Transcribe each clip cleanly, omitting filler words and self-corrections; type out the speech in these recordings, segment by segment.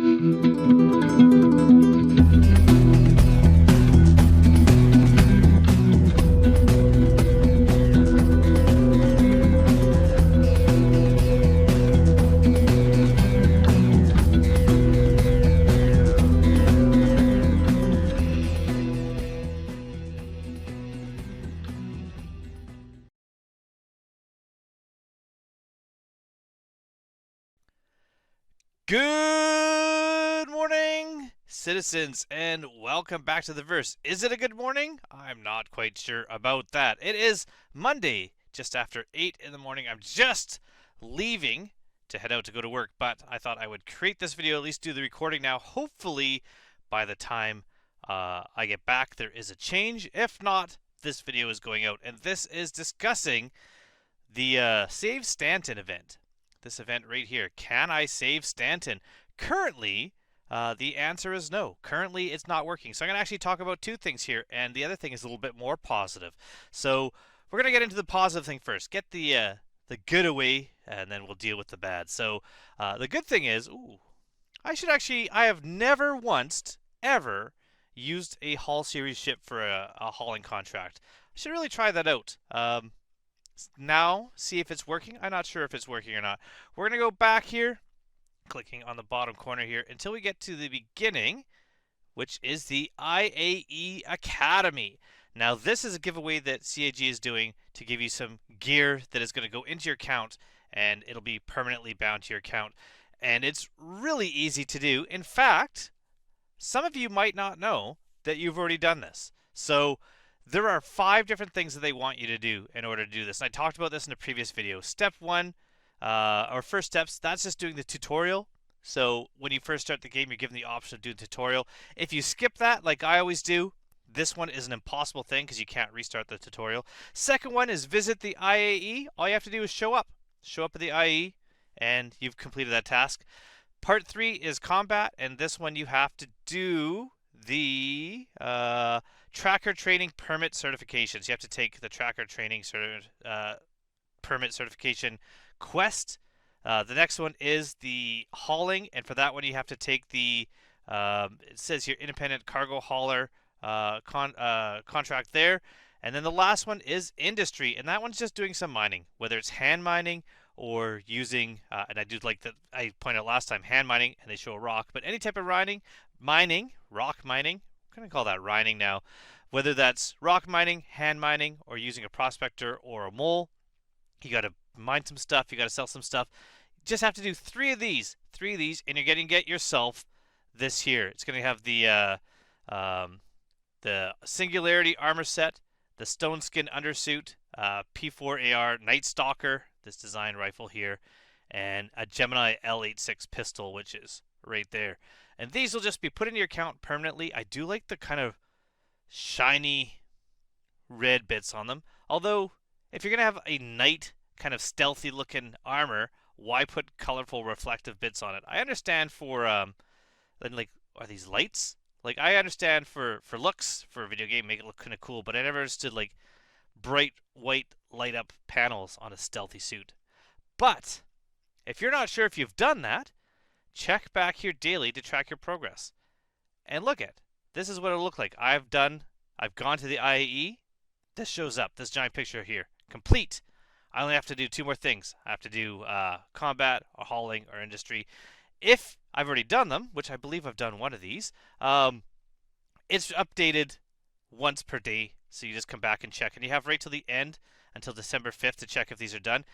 Good morning, citizens, and welcome back to the verse. Is it a good morning? I'm not quite sure about that. It is Monday, just after 8 in the morning. I'm just leaving to head out to go to work, but I thought I would create this video, at least do the recording now. Hopefully, by the time I get back, there is a change. If not, this video is going out, and this is discussing the Save Stanton event. This event right here. Can I save Stanton? Currently, the answer is no. Currently, it's not working. So I'm going to actually talk about two things here, and the other thing is a little bit more positive. So we're going to get into the positive thing first. Get the good away, and then we'll deal with the bad. So the good thing is, I have never once, ever, used a haul series ship for a hauling contract. I should really try that out. Now, see if it's working. I'm not sure if it's working or not. We're going to go back here, clicking on the bottom corner here, until we get to the beginning, which is the IAE Academy. Now, this is a giveaway that CAG is doing to give you some gear that is going to go into your account, and it'll be permanently bound to your account. And it's really easy to do. In fact, some of you might not know that you've already done this. So there are 5 different things that they want you to do in order to do this. And I talked about this in a previous video. Step 1, or first steps, that's just doing the tutorial. So when you first start the game, you're given the option of doing the tutorial. If you skip that, like I always do, this one is an impossible thing because you can't restart the tutorial. Second one is visit the IAE. All you have to do is show up. Show up at the IAE, and you've completed that task. Part 3 is combat, and this one you have to do the tracker training permit certifications. You have to take the tracker training permit certification quest. The next one is the hauling, and for that one you have to take the it says here independent cargo hauler contract there. And then the last one is industry, and that one's just doing some mining, whether it's hand mining or using, and I do like that I pointed out last time, hand mining, and they show a rock, but any type of mining, rock mining, I'm going to call that mining now, whether that's rock mining, hand mining, or using a prospector or a mole, you got to mine some stuff, you got to sell some stuff. You just have to do 3 of these, and you're going to get yourself this here. It's going to have the Singularity armor set, the Stone Skin undersuit, P4AR Night Stalker, this design rifle here, and a Gemini L86 pistol, which is right there. And these will just be put in your account permanently. I do like the kind of shiny red bits on them. Although, if you're going to have a night kind of stealthy looking armor, why put colorful reflective bits on it? I understand for, like, are these lights? Like, I understand for looks, for a video game, make it look kind of cool, but I never understood, like, bright white light up panels on a stealthy suit. But if you're not sure if you've done that, check back here daily to track your progress. And look at, this is what it'll look like. I've gone to the IAE. This shows up, this giant picture here. Complete. I only have to do 2 more things. I have to do combat, or hauling, or industry. If I've already done them, which I believe I've done one of these, it's updated once per day. So you just come back and check, and you have right till the end, until December 5th, to check if these are done.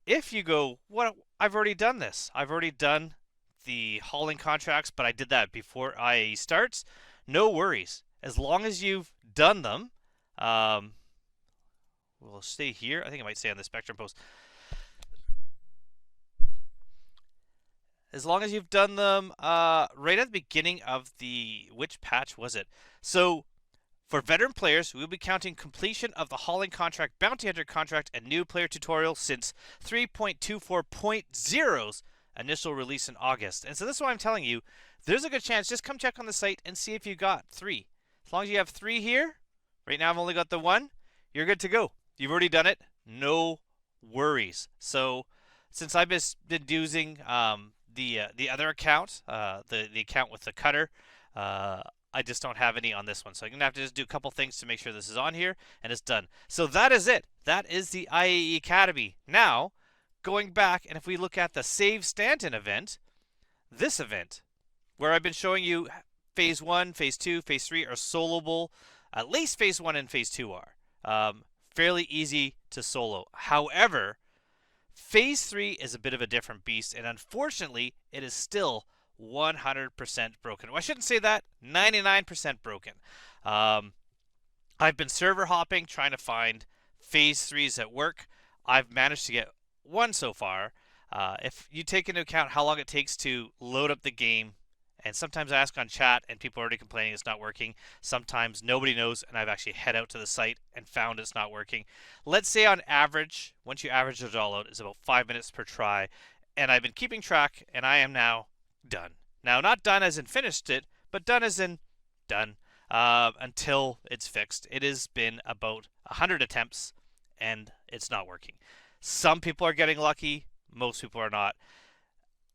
If you go, what, I've already done this. I've already done the hauling contracts, but I did that before IAE starts. No worries. As long as you've done them, we'll stay here. I think I might stay on the Spectrum post. As long as you've done them right at the beginning of the, which patch was it? So for veteran players, we will be counting completion of the hauling contract, bounty hunter contract, and new player tutorial since 3.24.0's initial release in August. And so this is why I'm telling you, there's a good chance. Just come check on the site and see if you got 3. As long as you have 3 here, right now I've only got the 1, you're good to go. You've already done it. No worries. So since I've been using the other account, the account with the cutter. I just don't have any on this one, so I'm gonna have to just do a couple things to make sure this is on here, and it's done. So that is it. That is the IAE Academy. Now, going back, and if we look at the Save Stanton event, this event, where I've been showing you Phase 1, Phase 2, Phase 3 are soloable. At least Phase 1 and Phase 2 are. Fairly easy to solo. However, Phase 3 is a bit of a different beast, and unfortunately, it is still 100% broken. Well, I shouldn't say that, 99% broken. I've been server hopping, trying to find Phase 3s that work. I've managed to get one so far. If you take into account how long it takes to load up the game, and sometimes I ask on chat and people are already complaining it's not working. Sometimes nobody knows and I've actually head out to the site and found it's not working. Let's say on average, once you average it all out, it's about 5 minutes per try. And I've been keeping track and I am now done. Now, not done as in finished it, but done as in done until it's fixed. It has been about 100 attempts and it's not working. Some people are getting lucky, most people are not.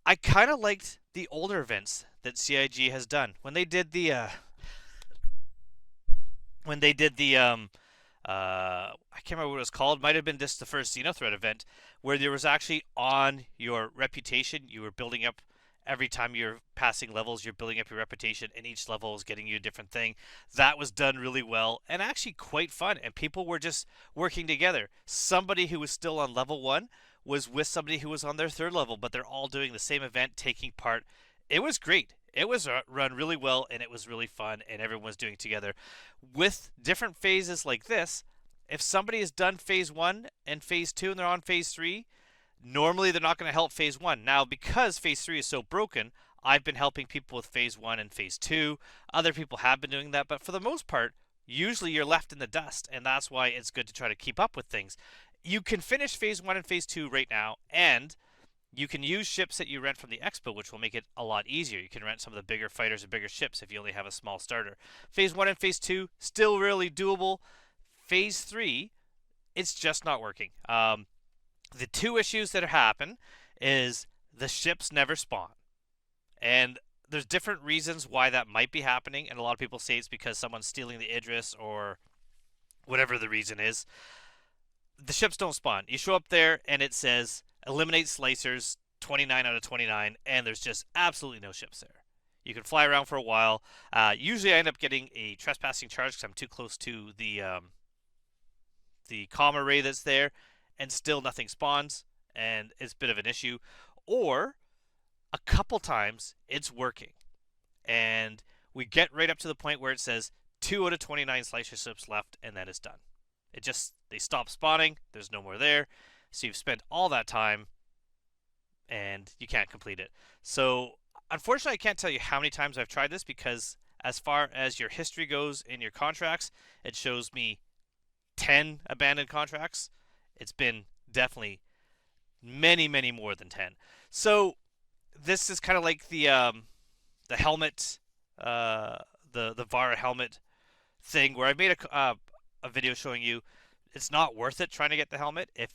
I kind of liked the older events that CIG has done when they did the I can't remember what it was called. Might have been just the first Xenothreat event where there was actually on your reputation. You were building up every time you're passing levels. You're building up your reputation, and each level is getting you a different thing. That was done really well and actually quite fun. And people were just working together. Somebody who was still on level 1 was with somebody who was on their 3rd level, but they're all doing the same event, taking part. It was great. It was run really well, and it was really fun, and everyone was doing it together. With different phases like this, if somebody has done Phase 1 and Phase 2 and they're on Phase 3, normally they're not going to help Phase 1. Now, because Phase 3 is so broken, I've been helping people with Phase 1 and Phase 2. Other people have been doing that, but for the most part, usually you're left in the dust, and that's why it's good to try to keep up with things. You can finish Phase 1 and Phase 2 right now, and you can use ships that you rent from the expo, which will make it a lot easier. You can rent some of the bigger fighters and bigger ships if you only have a small starter. Phase 1 and Phase 2, still really doable. Phase 3, it's just not working. The two issues that happen is the ships never spawn. And there's different reasons why that might be happening, and a lot of people say it's because someone's stealing the Idris or whatever the reason is. The ships don't spawn. You show up there and it says eliminate slicers 29 out of 29, and there's just absolutely no ships there. You can fly around for a while. Usually I end up getting a trespassing charge because I'm too close to the comm array that's there, and still nothing spawns, and it's a bit of an issue. Or a couple times it's working, and we get right up to the point where it says 2 out of 29 slicer ships left, and then it's done. They stop spawning, there's no more there, so you've spent all that time and you can't complete it. So unfortunately I can't tell you how many times I've tried this, because as far as your history goes in your contracts, it shows me 10 abandoned contracts. It's been definitely many, many more than 10. So this is kind of like the helmet, the Vara helmet thing, where I made a video showing you it's not worth it trying to get the helmet if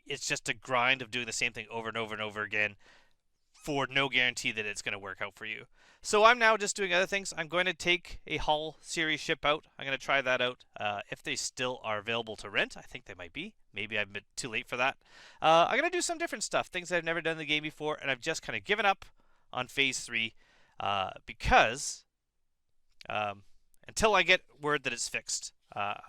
it's just a grind of doing the same thing over and over and over again for no guarantee that it's going to work out for you. So I'm now just doing other things. I'm going to take a Hull series ship out. I'm going to try that out. If they still are available to rent, I think they might be. Maybe I'm a bit too late for that. I'm going to do some different stuff, things I've never done in the game before, and I've just kind of given up on Phase 3 because until I get word that it's fixed,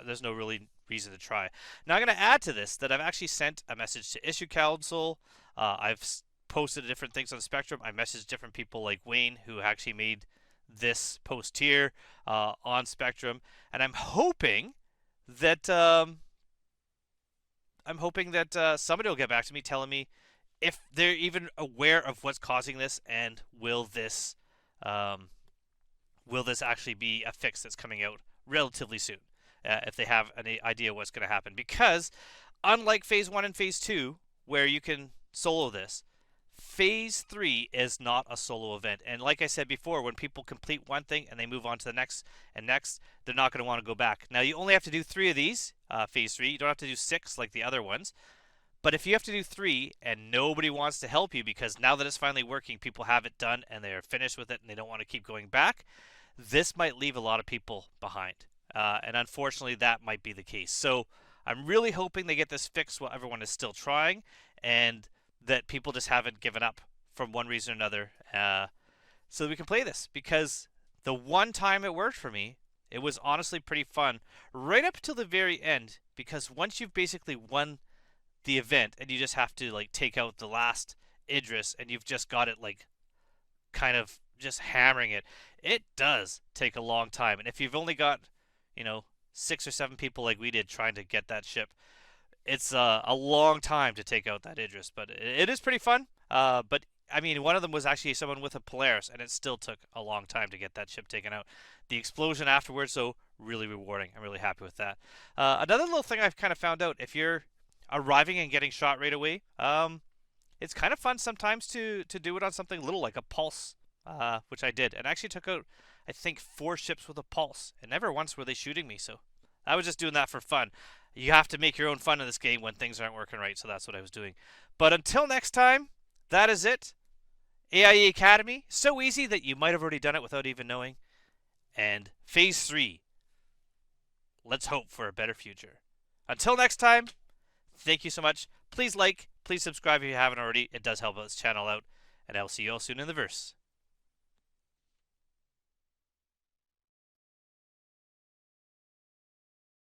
there's no really reason to try. Now I'm going to add to this that I've actually sent a message to Issue Council. I've posted different things on Spectrum. I messaged different people like Wayne, who actually made this post here on Spectrum, and I'm hoping that somebody will get back to me telling me if they're even aware of what's causing this, and will this actually be a fix that's coming out relatively soon, if they have any idea what's going to happen. Because unlike Phase 1 and Phase 2, where you can solo this, Phase 3 is not a solo event. And like I said before, when people complete one thing and they move on to the next and next, they're not going to want to go back. Now, you only have to do 3 of these, Phase 3. You don't have to do 6 like the other ones. But if you have to do 3 and nobody wants to help you because now that it's finally working, people have it done and they're finished with it and they don't want to keep going back, this might leave a lot of people behind. And unfortunately, that might be the case. So I'm really hoping they get this fixed while everyone is still trying and that people just haven't given up from one reason or another, so that we can play this. Because the one time it worked for me, it was honestly pretty fun right up till the very end. Because once you've basically won the event and you just have to like take out the last Idris and you've just got it like kind of just hammering it, it does take a long time. And if you've only got, 6 or 7 people like we did trying to get that ship, it's a long time to take out that Idris. But it is pretty fun. But I mean, one of them was actually someone with a Polaris, and it still took a long time to get that ship taken out. The explosion afterwards, though, really rewarding. I'm really happy with that. Another little thing I've kind of found out, if you're arriving and getting shot right away, it's kind of fun sometimes to do it on something little like a pulse, which I did, and actually took out, I think, 4 ships with a pulse, and never once were they shooting me. So I was just doing that for fun. You have to make your own fun in this game when things aren't working right, so that's what I was doing. But until next time, that is it. AIE Academy, so easy that you might have already done it without even knowing. And Phase 3, let's hope for a better future. Until next time, thank you so much. Please like, please subscribe if you haven't already. It does help this channel out. And I'll see you all soon in the verse.